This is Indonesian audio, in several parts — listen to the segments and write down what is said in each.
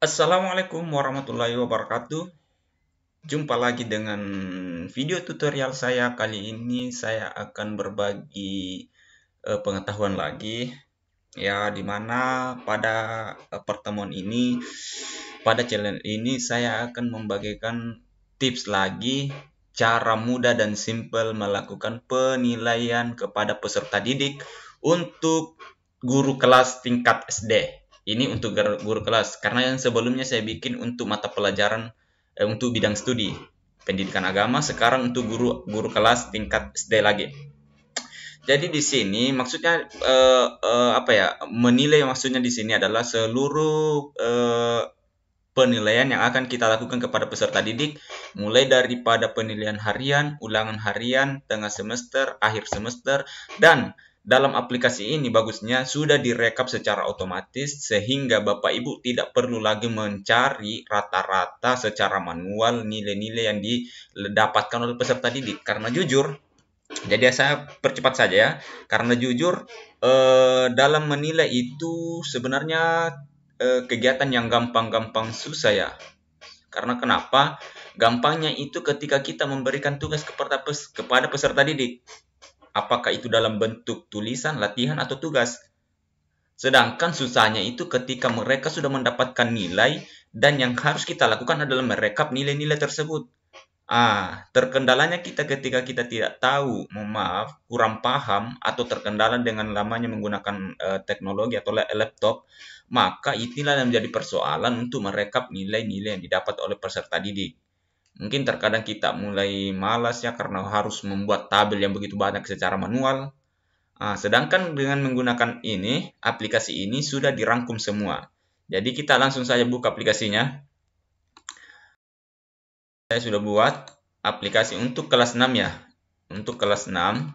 Assalamualaikum warahmatullahi wabarakatuh. Jumpa lagi dengan video tutorial saya. Kali ini saya akan berbagi pengetahuan lagi, ya, dimana pada pertemuan ini, pada channel ini saya akan membagikan tips lagi cara mudah dan simpel melakukan penilaian kepada peserta didik untuk guru kelas tingkat SD. Ini untuk guru kelas, karena yang sebelumnya saya bikin untuk mata pelajaran untuk bidang studi pendidikan agama, sekarang untuk guru kelas tingkat SD lagi. Jadi di sini maksudnya apa ya? Menilai maksudnya di sini adalah seluruh penilaian yang akan kita lakukan kepada peserta didik, mulai daripada penilaian harian, ulangan harian, tengah semester, akhir semester, dan dalam aplikasi ini bagusnya sudah direkap secara otomatis sehingga Bapak Ibu tidak perlu lagi mencari rata-rata secara manual nilai-nilai yang didapatkan oleh peserta didik. Karena jujur, jadi saya percepat saja ya. Karena jujur, dalam menilai itu sebenarnya kegiatan yang gampang-gampang susah ya. Karena kenapa? Gampangnya itu ketika kita memberikan tugas kepada peserta didik. Apakah itu dalam bentuk tulisan, latihan, atau tugas. Sedangkan susahnya itu ketika mereka sudah mendapatkan nilai dan yang harus kita lakukan adalah merekap nilai-nilai tersebut. Terkendalanya kita ketika kita tidak tahu, mohon maaf, kurang paham atau terkendala dengan lamanya menggunakan teknologi atau laptop, maka inilah yang menjadi persoalan untuk merekap nilai-nilai yang didapat oleh peserta didik. Mungkin terkadang kita mulai malas ya karena harus membuat tabel yang begitu banyak secara manual. Sedangkan dengan menggunakan aplikasi ini sudah dirangkum semua. Jadi kita langsung saja buka aplikasinya. Saya sudah buat aplikasi untuk kelas 6 ya. Untuk kelas 6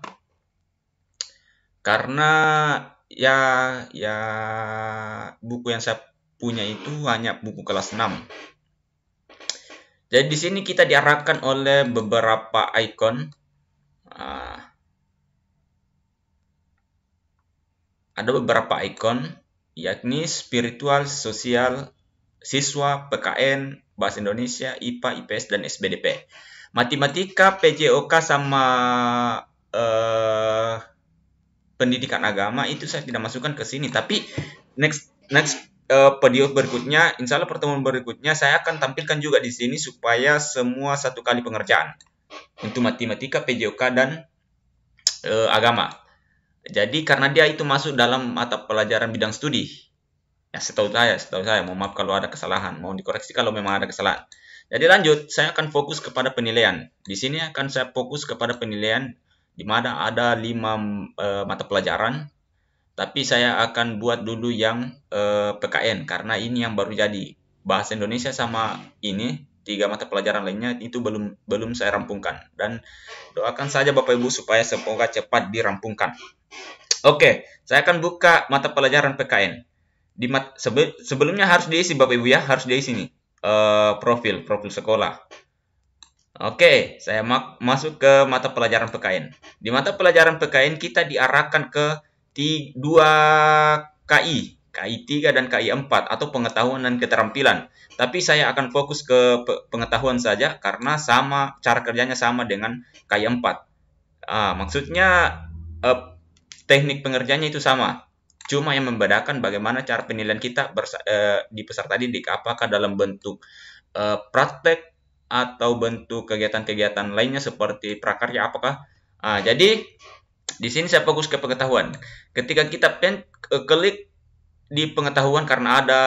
karena ya ya buku yang saya punya itu hanya buku kelas 6. Jadi di sini kita diarahkan oleh beberapa icon. Ada beberapa icon, yakni spiritual, sosial, siswa, PKN, Bahasa Indonesia, IPA, IPS, dan SBDP. Matematika, PJOK, sama pendidikan agama itu saya tidak masukkan ke sini. Tapi next video berikutnya, insya Allah pertemuan berikutnya saya akan tampilkan juga di sini supaya semua satu kali pengerjaan untuk matematika, PJOK, dan agama. Jadi karena dia itu masuk dalam mata pelajaran bidang studi. Ya, setahu saya, mohon maaf kalau ada kesalahan, mohon dikoreksi kalau memang ada kesalahan. Jadi lanjut, saya akan fokus kepada penilaian. Di sini akan saya fokus kepada penilaian di mana ada 5 mata pelajaran. Tapi saya akan buat dulu yang PKN karena ini yang baru jadi. Bahasa Indonesia sama ini 3 mata pelajaran lainnya itu belum saya rampungkan. Dan doakan saja Bapak Ibu supaya semoga cepat dirampungkan. Oke, saya akan buka mata pelajaran PKN. Sebelumnya harus diisi Bapak Ibu ya, harus diisi nih profil sekolah. Oke, saya masuk ke mata pelajaran PKN. Di mata pelajaran PKN kita diarahkan ke 2 KI, KI 3 dan KI 4 atau pengetahuan dan keterampilan. Tapi saya akan fokus ke pengetahuan saja karena sama cara kerjanya sama dengan KI 4. Maksudnya teknik pengerjaannya itu sama. Cuma yang membedakan bagaimana cara penilaian kita di peserta didik. Apakah dalam bentuk praktek atau bentuk kegiatan-kegiatan lainnya seperti prakarya apakah. Jadi di sini saya fokus ke pengetahuan. Ketika kita klik di pengetahuan karena ada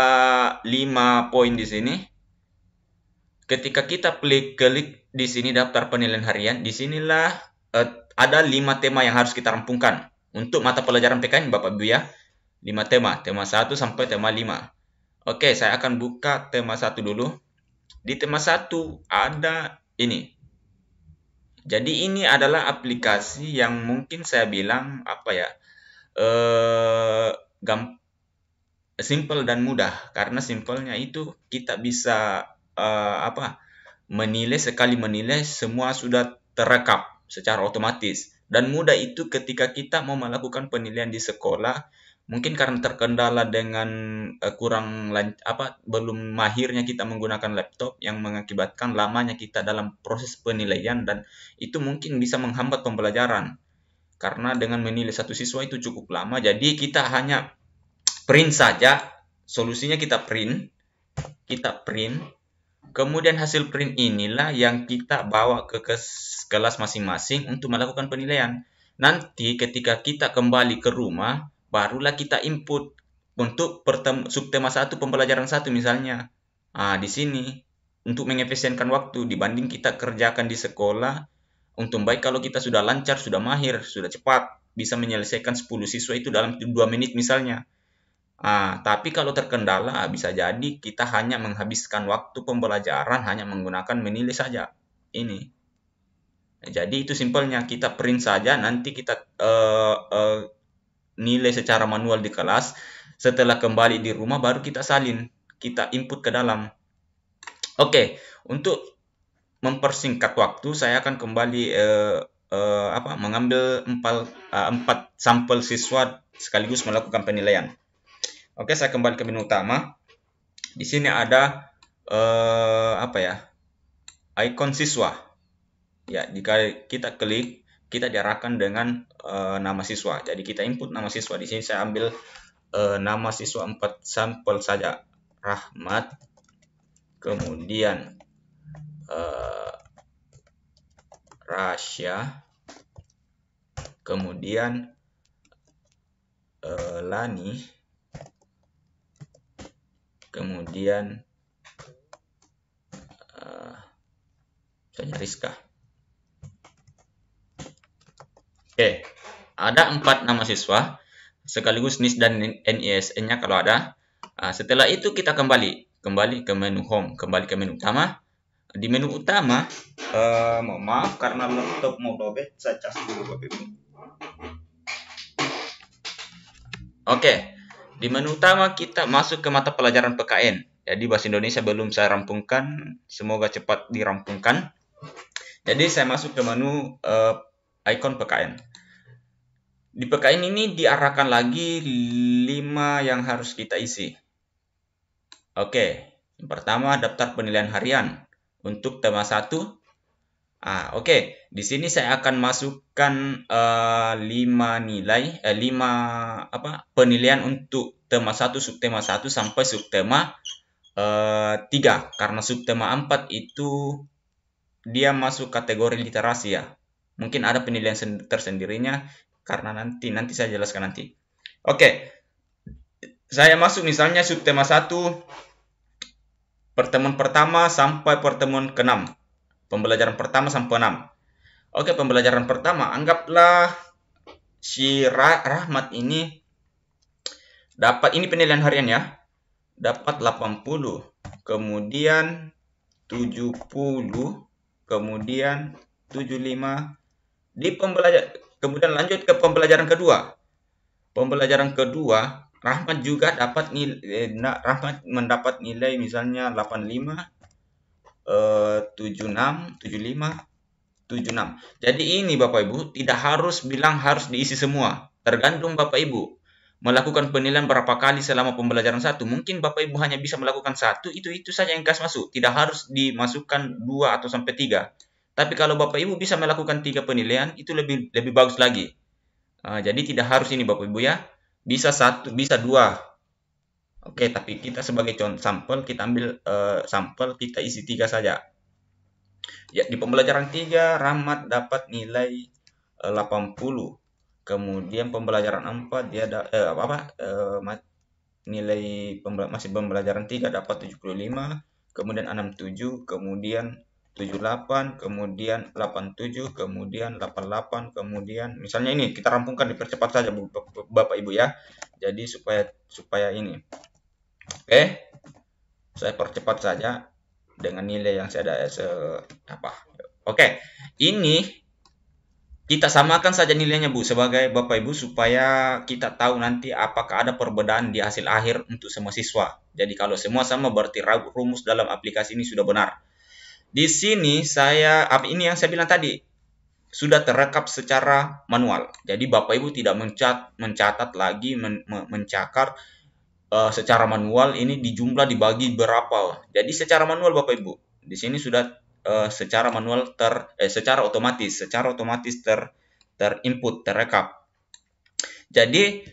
5 poin di sini. Ketika kita klik di sini daftar penilaian harian, disinilah ada 5 tema yang harus kita rampungkan. Untuk mata pelajaran PKN Bapak Ibu ya, 5 tema 1 sampai tema 5. Oke, saya akan buka tema 1 dulu. Di tema 1 ada ini. Jadi ini adalah aplikasi yang mungkin saya bilang apa ya, simple dan mudah. Karena simpelnya itu kita bisa sekali menilai semua sudah terekap secara otomatis. Dan mudah itu ketika kita mau melakukan penilaian di sekolah, Mungkin karena terkendala dengan belum mahirnya kita menggunakan laptop yang mengakibatkan lamanya kita dalam proses penilaian, dan itu mungkin bisa menghambat pembelajaran. Karena dengan menilai satu siswa itu cukup lama, jadi kita hanya print saja. Solusinya kita print, kemudian hasil print inilah yang kita bawa ke kelas masing-masing untuk melakukan penilaian. Nanti ketika kita kembali ke rumah, barulah kita input untuk subtema 1 pembelajaran 1 misalnya. Di sini untuk mengefisienkan waktu dibanding kita kerjakan di sekolah. Untung baik kalau kita sudah lancar, sudah mahir, sudah cepat, bisa menyelesaikan 10 siswa itu dalam 2 menit misalnya. Tapi kalau terkendala, bisa jadi kita hanya menghabiskan waktu pembelajaran hanya menggunakan menilai saja. Ini. Jadi itu simpelnya, kita print saja, nanti kita nilai secara manual di kelas. Setelah kembali di rumah baru kita salin, kita input ke dalam. Oke, untuk mempersingkat waktu, saya akan kembali mengambil 4 sampel siswa sekaligus melakukan penilaian. Oke, saya kembali ke menu utama. Di sini ada ikon siswa. Ya, jika kita klik, kita diarahkan dengan nama siswa. Jadi kita input nama siswa. Di sini saya ambil nama siswa 4 sampel saja. Rahmat, kemudian Rasya, kemudian Lani, kemudian Rizka. Oke, ada 4 nama siswa sekaligus NIS dan NISN-nya kalau ada. Setelah itu kita kembali ke menu home, kembali ke menu utama. Di menu utama, maaf karena laptop mau lobet, saya cas dulu Bapak Ibu. Oke, di menu utama kita masuk ke mata pelajaran PKN. Jadi bahasa Indonesia belum saya rampungkan, semoga cepat dirampungkan. Jadi saya masuk ke menu ikon PKN. Di PKN ini diarahkan lagi 5 yang harus kita isi. Oke, yang pertama daftar penilaian harian untuk tema 1. Oke, di sini saya akan masukkan 5 penilaian untuk tema 1, subtema 1 sampai subtema 3. Karena subtema 4 itu dia masuk kategori literasi ya. Mungkin ada penilaian tersendirinya karena nanti saya jelaskan nanti. Oke. Saya masuk misalnya subtema 1 pertemuan pertama sampai pertemuan ke-6. Pembelajaran pertama sampai 6. Oke, pembelajaran pertama anggaplah si Rahmat ini dapat, ini penilaian harian ya. Dapat 80, kemudian 70, kemudian 75 di kemudian lanjut ke pembelajaran kedua. Pembelajaran kedua, Rahmat juga dapat Rahmat mendapat nilai misalnya 85, 76, 75, 76. Jadi ini Bapak Ibu tidak harus bilang harus diisi semua. Tergantung Bapak Ibu melakukan penilaian berapa kali selama pembelajaran 1. Mungkin Bapak Ibu hanya bisa melakukan 1, itu saja yang kasih masuk. Tidak harus dimasukkan 2 atau sampai 3. Tapi kalau Bapak Ibu bisa melakukan 3 penilaian, itu lebih bagus lagi. Jadi tidak harus ini Bapak Ibu ya. Bisa 1, bisa 2. Oke, tapi kita sebagai contoh sampel, kita ambil sampel, kita isi 3 saja. Ya, di pembelajaran 3, Rahmat dapat nilai 80. Kemudian pembelajaran 4 dia nilai masih pembelajaran 3 dapat 75, kemudian 67, kemudian 78, kemudian 87, kemudian 88, kemudian misalnya ini kita rampungkan, dipercepat saja Bapak Ibu ya. Jadi supaya ini. Oke. Saya percepat saja dengan nilai yang saya ada Oke. Ini kita samakan saja nilainya Bu sebagai Bapak Ibu supaya kita tahu nanti apakah ada perbedaan di hasil akhir untuk semua siswa. Jadi kalau semua sama berarti rumus dalam aplikasi ini sudah benar. Di sini ini yang saya bilang tadi. sudah terekap secara manual. Jadi Bapak Ibu tidak mencatat lagi, mencakar secara manual ini dijumlah dibagi berapa. Jadi secara manual Bapak Ibu. Di sini sudah secara manual secara otomatis terinput, terekap. Jadi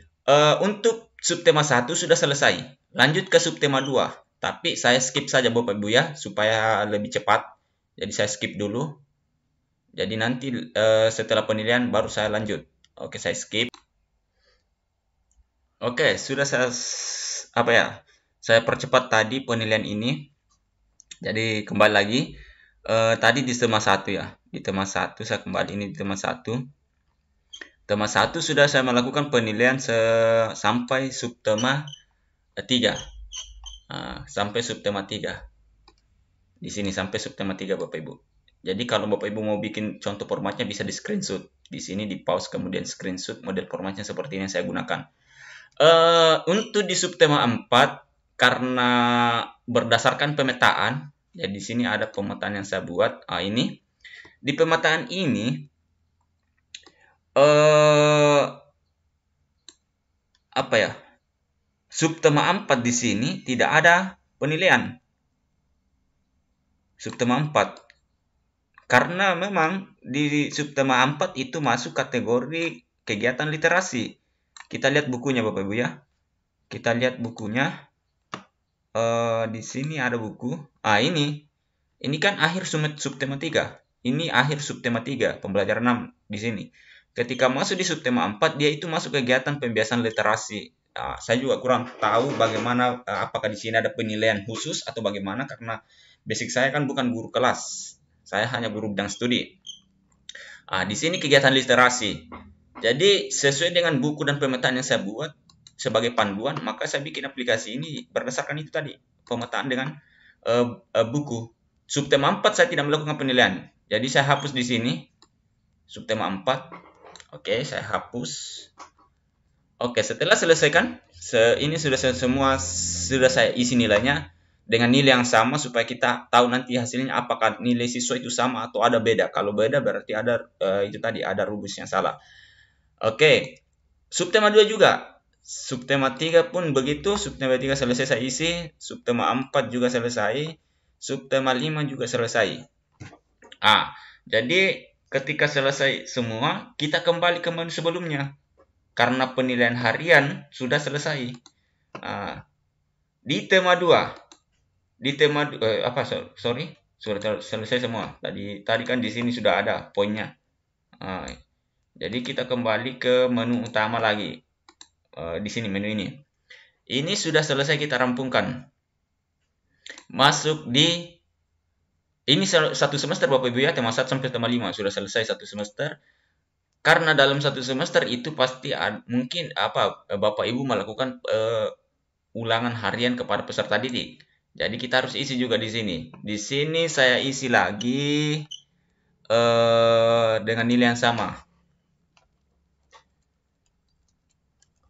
untuk subtema 1 sudah selesai. Lanjut ke subtema 2. Tapi saya skip saja Bapak Ibu ya supaya lebih cepat. Jadi saya skip dulu. Jadi nanti setelah penilaian baru saya lanjut. Oke, saya skip. Oke, sudah saya saya percepat tadi penilaian ini. Jadi kembali lagi. Tadi di tema 1 ya. Di tema 1 saya kembali ini di tema 1. Tema 1 sudah saya melakukan penilaian sampai subtema 3. Sampai subtema 3. Di sini sampai subtema 3 Bapak Ibu. Jadi kalau Bapak Ibu mau bikin contoh formatnya bisa di screenshot. Di sini di pause kemudian screenshot model formatnya seperti ini yang saya gunakan. Untuk di subtema 4 karena berdasarkan pemetaan, jadi di sini ada pemetaan yang saya buat. Ini di pemetaan ini subtema 4 di sini tidak ada penilaian. Subtema 4. Karena memang di subtema 4 itu masuk kategori kegiatan literasi. Kita lihat bukunya Bapak Ibu ya. Kita lihat bukunya. Di sini ada buku. Ini kan akhir subtema 3. Ini akhir subtema 3, pembelajaran 6 di sini. Ketika masuk di subtema 4, dia itu masuk kegiatan pembiasan literasi. Saya juga kurang tahu bagaimana, apakah di sini ada penilaian khusus atau bagaimana, karena basic saya kan bukan guru kelas. Saya hanya guru bidang studi. Di sini kegiatan literasi. Jadi sesuai dengan buku dan pemetaan yang saya buat sebagai panduan, maka saya bikin aplikasi ini berdasarkan itu tadi, pemetaan dengan buku. Subtema 4 saya tidak melakukan penilaian. Jadi saya hapus di sini. Subtema 4. Oke, saya hapus. Oke, setelah selesaikan, ini sudah semua sudah saya isi nilainya dengan nilai yang sama supaya kita tahu nanti hasilnya apakah nilai siswa itu sama atau ada beda. Kalau beda berarti ada itu tadi ada rumus yang salah. Oke. Subtema 2 juga. Subtema 3 pun begitu. Subtema 3 selesai saya isi. Subtema 4 juga selesai. Subtema 5 juga selesai. Jadi ketika selesai semua, kita kembali ke menu sebelumnya. Karena penilaian harian sudah selesai. Di tema 2. Di tema sudah selesai semua. Tadi kan di sini sudah ada poinnya. Jadi kita kembali ke menu utama lagi. Di sini menu ini. Ini sudah selesai kita rampungkan. Masuk di ini satu semester Bapak Ibu ya, tema 1 sampai tema 5 sudah selesai satu semester. Karena dalam satu semester itu pasti mungkin Bapak Ibu melakukan ulangan harian kepada peserta didik. Jadi kita harus isi juga di sini. Di sini saya isi lagi dengan nilai yang sama.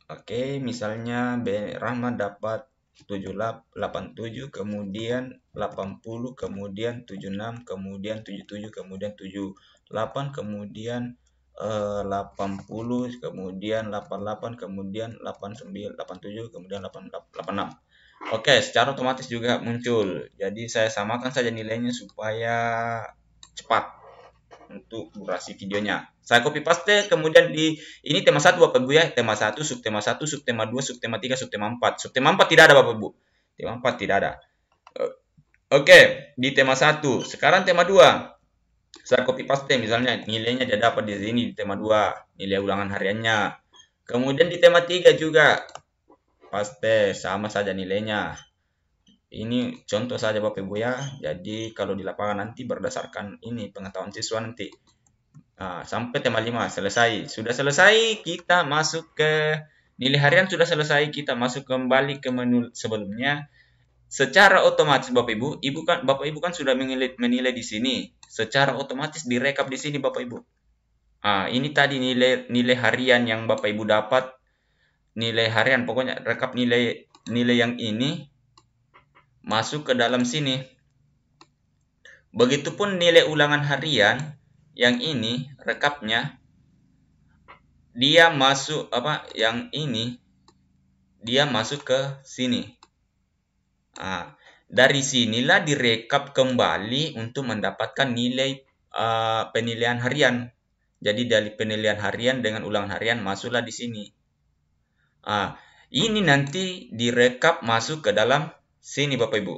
Oke, misalnya Rahmat dapat 87, kemudian 80, kemudian 76, kemudian 77, kemudian 78, kemudian 80, kemudian 88, kemudian 89, 87, kemudian 86. Oke, secara otomatis juga muncul. Jadi saya samakan saja nilainya supaya cepat untuk durasi videonya. Saya copy paste, kemudian ini tema 1 Bapak Ibu ya, tema 1, subtema 1, subtema 2, subtema 3, subtema 4. Subtema 4 tidak ada Bapak Ibu. Tema 4 tidak ada. Oke, di tema 1. Sekarang tema 2. Saya copy paste, misalnya nilainya dia dapat di sini di tema 2, nilai ulangan hariannya. Kemudian di tema 3 juga paste, sama saja nilainya. Ini contoh saja Bapak Ibu ya. Jadi kalau di lapangan nanti berdasarkan ini pengetahuan siswa nanti. Sampai tema 5 selesai. Sudah selesai, kita masuk ke nilai harian sudah selesai, kita masuk kembali ke menu sebelumnya. Secara otomatis Bapak Ibu kan sudah menilai di sini. Secara otomatis direkap di sini Bapak Ibu. Ini tadi nilai harian yang Bapak Ibu dapat. Nilai harian, pokoknya rekap nilai yang ini masuk ke dalam sini. Begitupun nilai ulangan harian yang ini rekapnya dia masuk yang ini dia masuk ke sini. Dari sinilah direkap kembali untuk mendapatkan nilai penilaian harian. Jadi dari penilaian harian dengan ulangan harian masuklah di sini. Ini nanti direkap masuk ke dalam sini Bapak Ibu.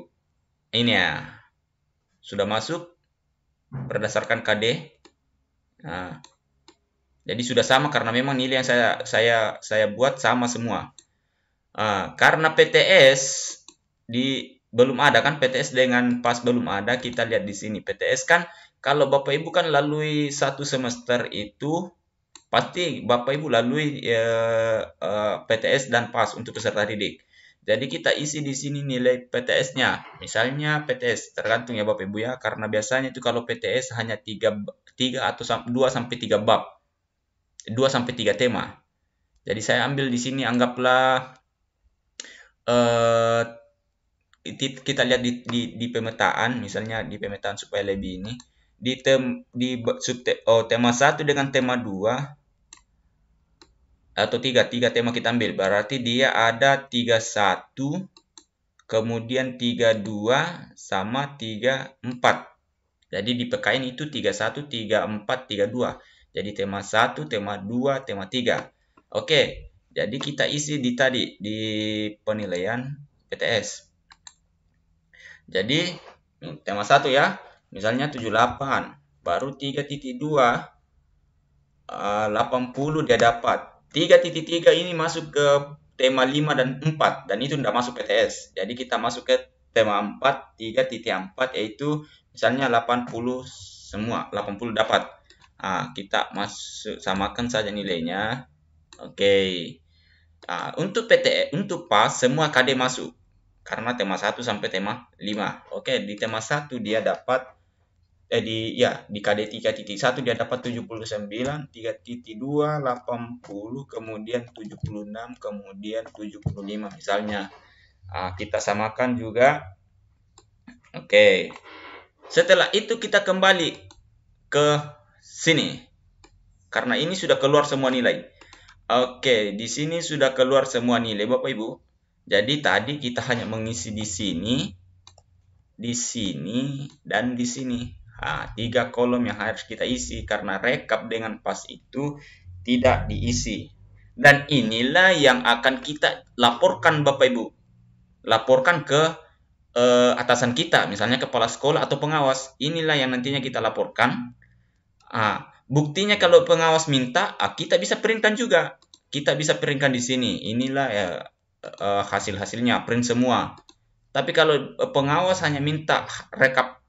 Ini ya. Sudah masuk berdasarkan KD. Jadi sudah sama karena memang nilai yang saya buat sama semua. Karena PTS belum ada kan, PTS dengan PAS belum ada. Kita lihat di sini PTS kan, kalau Bapak Ibu kan lalui satu semester itu pasti Bapak Ibu lalui PTS dan PAS untuk peserta didik. Jadi kita isi di sini nilai PTS-nya. Misalnya PTS tergantung ya Bapak Ibu ya, karena biasanya itu kalau PTS hanya 3 atau 2 sampai 3 bab. 2 sampai 3 tema. Jadi saya ambil di sini anggaplah kita lihat di pemetaan, misalnya di pemetaan supaya lebih ini. Tema 1 dengan tema 2 atau 3 tema kita ambil. Berarti dia ada 31, kemudian 32 sama 34. Jadi di PKN itu 31, 34, 32. Jadi tema 1, tema 2, tema 3. Oke, jadi kita isi di penilaian PTS. Jadi tema 1 ya, misalnya 78, baru 3.2, 80 dia dapat. 3.3 ini masuk ke tema 5 dan 4, dan itu tidak masuk PTS. Jadi kita masuk ke tema 4, 3.4, yaitu misalnya 80 semua, 80 dapat. Kita samakan saja nilainya. Oke. Untuk PTS, untuk PAS semua KD masuk. Karena tema 1 sampai tema 5. Oke, di tema 1 dia dapat di KD 3.1 dia dapat 79, 3.2 80, kemudian 76, kemudian 75 misalnya. Kita samakan juga. Oke. Setelah itu kita kembali ke sini. Karena ini sudah keluar semua nilai. Oke, di sini sudah keluar semua nilai Bapak Ibu. Jadi tadi kita hanya mengisi di sini, dan di sini. 3 kolom yang harus kita isi karena rekap dengan PAS itu tidak diisi. Dan inilah yang akan kita laporkan Bapak Ibu. Laporkan ke atasan kita, misalnya kepala sekolah atau pengawas. Inilah yang nantinya kita laporkan. Buktinya kalau pengawas minta, kita bisa printkan juga. Kita bisa printkan di sini. Inilah hasil-hasilnya, print semua. Tapi kalau pengawas hanya minta rekap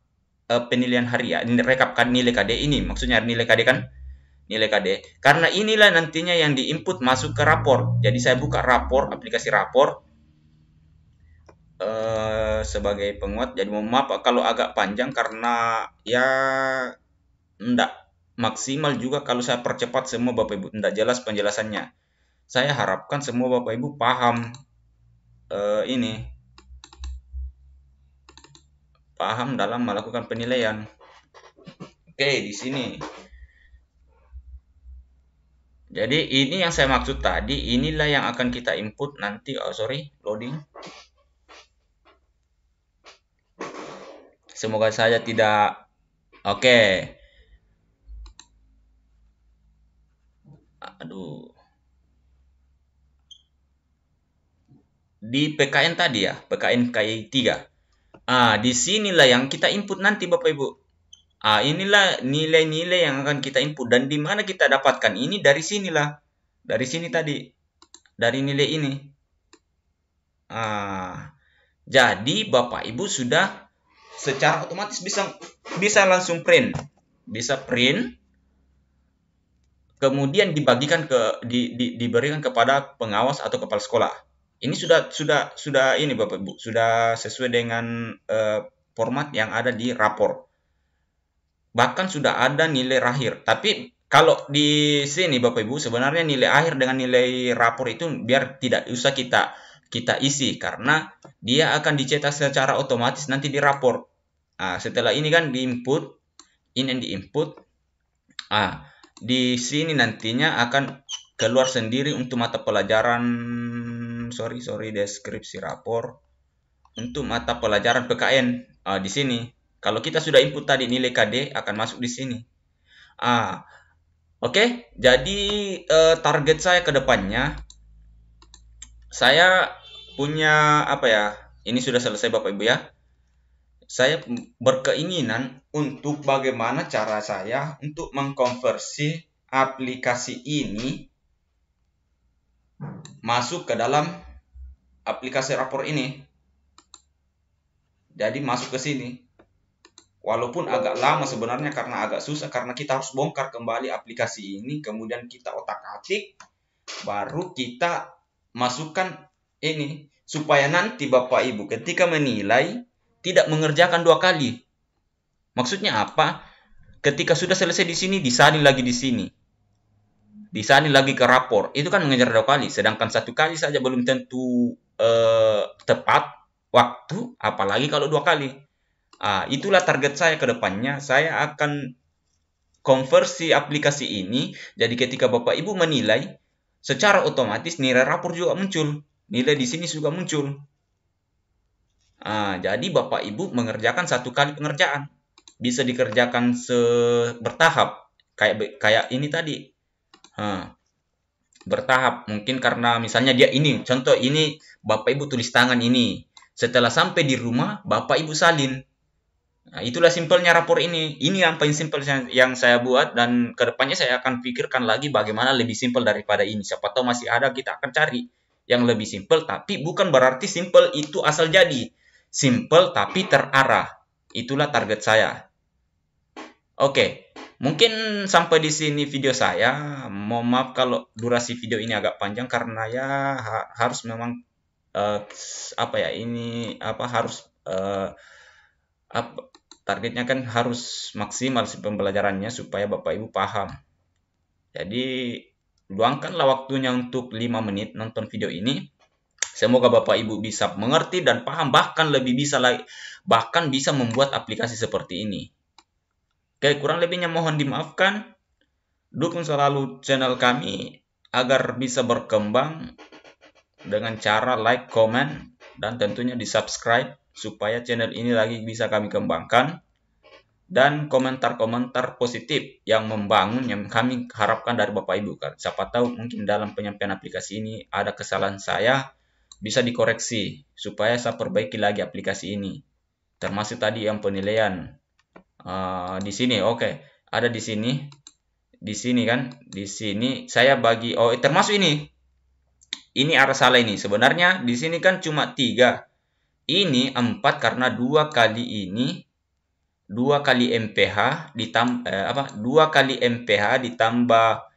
penilaian harian, rekapkan nilai KD ini, maksudnya nilai KD kan? Nilai KD. Karena inilah nantinya yang diinput masuk ke rapor. Jadi saya buka rapor, aplikasi rapor sebagai penguat. Jadi mohon maaf kalau agak panjang karena ya enggak maksimal juga kalau saya percepat semua Bapak Ibu, enggak jelas penjelasannya. Saya harapkan semua Bapak Ibu paham paham dalam melakukan penilaian. Oke, di sini. Jadi ini yang saya maksud tadi, inilah yang akan kita input nanti. Loading. Semoga saja tidak. Oke. Aduh. Di PKN tadi ya, PKN KI 3. Di sinilah yang kita input nanti Bapak Ibu. Inilah nilai-nilai yang akan kita input. Dan di mana kita dapatkan ini? Dari sinilah. Dari sini tadi. Dari nilai ini. Jadi Bapak Ibu sudah secara otomatis bisa langsung print. Bisa print. Kemudian diberikan kepada pengawas atau kepala sekolah. Ini sudah ini Bapak Ibu, sudah sesuai dengan format yang ada di rapor. Bahkan sudah ada nilai akhir. Tapi kalau di sini Bapak Ibu sebenarnya nilai akhir dengan nilai rapor itu biar tidak usah kita isi karena dia akan dicetak secara otomatis nanti di rapor. Setelah ini kan diinput, ini yang diinput. Di sini nantinya akan keluar sendiri untuk mata pelajaran, sorry, deskripsi rapor untuk mata pelajaran PKN. Di sini. Kalau kita sudah input tadi nilai KD akan masuk di sini. Oke, jadi target saya ke depannya, saya punya apa ya? Ini sudah selesai Bapak Ibu ya. Saya berkeinginan untuk bagaimana cara saya untuk mengkonversi aplikasi ini masuk ke dalam aplikasi rapor ini. Jadi masuk ke sini. Walaupun agak lama sebenarnya karena agak susah, karena kita harus bongkar kembali aplikasi ini, kemudian kita otak-atik, baru kita masukkan ini, supaya nanti Bapak Ibu ketika menilai tidak mengerjakan 2 kali. Maksudnya apa? Ketika sudah selesai di sini, disalin lagi di sini, disalin lagi ke rapor, itu kan mengejar 2 kali. Sedangkan 1 kali saja belum tentu tepat waktu, apalagi kalau 2 kali. Itulah target saya ke depannya. Saya akan konversi aplikasi ini. Jadi ketika Bapak Ibu menilai, secara otomatis nilai rapor juga muncul. Nilai di sini juga muncul. Jadi Bapak Ibu mengerjakan 1 kali pengerjaan. Bisa dikerjakan bertahap. Kayak ini tadi. Bertahap. Mungkin karena misalnya dia ini. Contoh ini Bapak Ibu tulis tangan ini. Setelah sampai di rumah, Bapak Ibu salin. Itulah simpelnya rapor ini. Ini yang paling simpel yang saya buat, dan kedepannya saya akan pikirkan lagi bagaimana lebih simpel daripada ini. Siapa tahu masih ada, kita akan cari yang lebih simpel, tapi bukan berarti simpel itu asal jadi. Simpel tapi terarah. Itulah target saya. Oke, mungkin sampai di sini video saya. Mohon maaf kalau durasi video ini agak panjang karena ya harus memang targetnya kan harus maksimal si pembelajarannya supaya Bapak Ibu paham. Jadi luangkanlah waktunya untuk 5 menit nonton video ini. Semoga Bapak Ibu bisa mengerti dan paham, bahkan lebih bisa lagi, bahkan bisa membuat aplikasi seperti ini. Oke, kurang lebihnya mohon dimaafkan. Dukung selalu channel kami agar bisa berkembang dengan cara like, comment, dan tentunya di subscribe supaya channel ini lagi bisa kami kembangkan, dan komentar-komentar positif yang membangun yang kami harapkan dari Bapak Ibu. Siapa tahu mungkin dalam penyampaian aplikasi ini ada kesalahan saya, bisa dikoreksi supaya saya perbaiki lagi aplikasi ini. Termasuk tadi yang penilaian di sini. Oke, ada di sini kan, di sini saya bagi termasuk ini arah salah ini. Sebenarnya di sini kan cuma 3. Ini 4 karena 2 kali ini 2 kali MPH ditambah 2 kali MPH ditambah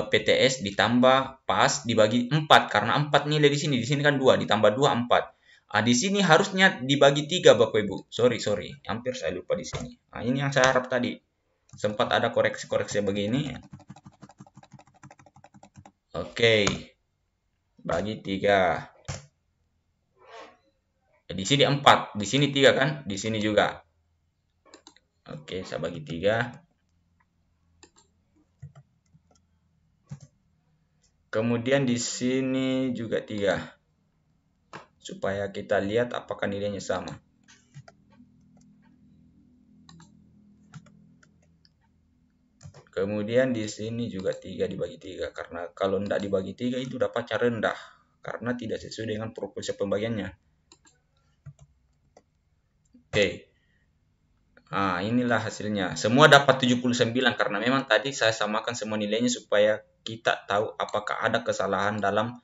PTS ditambah PAS dibagi 4 karena 4 nilai di sini kan 2 ditambah 2 4. Di sini harusnya dibagi 3 Bapak Ibu. Sorry, hampir saya lupa di sini. Ini yang saya harap tadi. Sempat ada koreksi-koreksi begini. Oke. Bagi 3. Di sini 4, di sini 3 kan? Di sini juga. Oke, saya bagi 3. Kemudian di sini juga 3. Supaya kita lihat apakah nilainya sama. Kemudian di sini juga 3 dibagi 3. Karena kalau tidak dibagi 3 itu dapatnya rendah. Karena tidak sesuai dengan proporsi pembagiannya. Oke. Inilah hasilnya. Semua dapat 79 karena memang tadi saya samakan semua nilainya supaya kita tahu apakah ada kesalahan dalam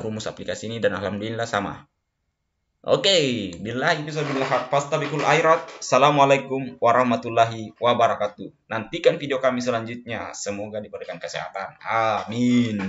rumus aplikasi ini, dan alhamdulillah sama. Oke, billahi fisabilillah fastabiqul khairat. Assalamualaikum warahmatullahi wabarakatuh. Nantikan video kami selanjutnya. Semoga diberikan kesehatan. Amin.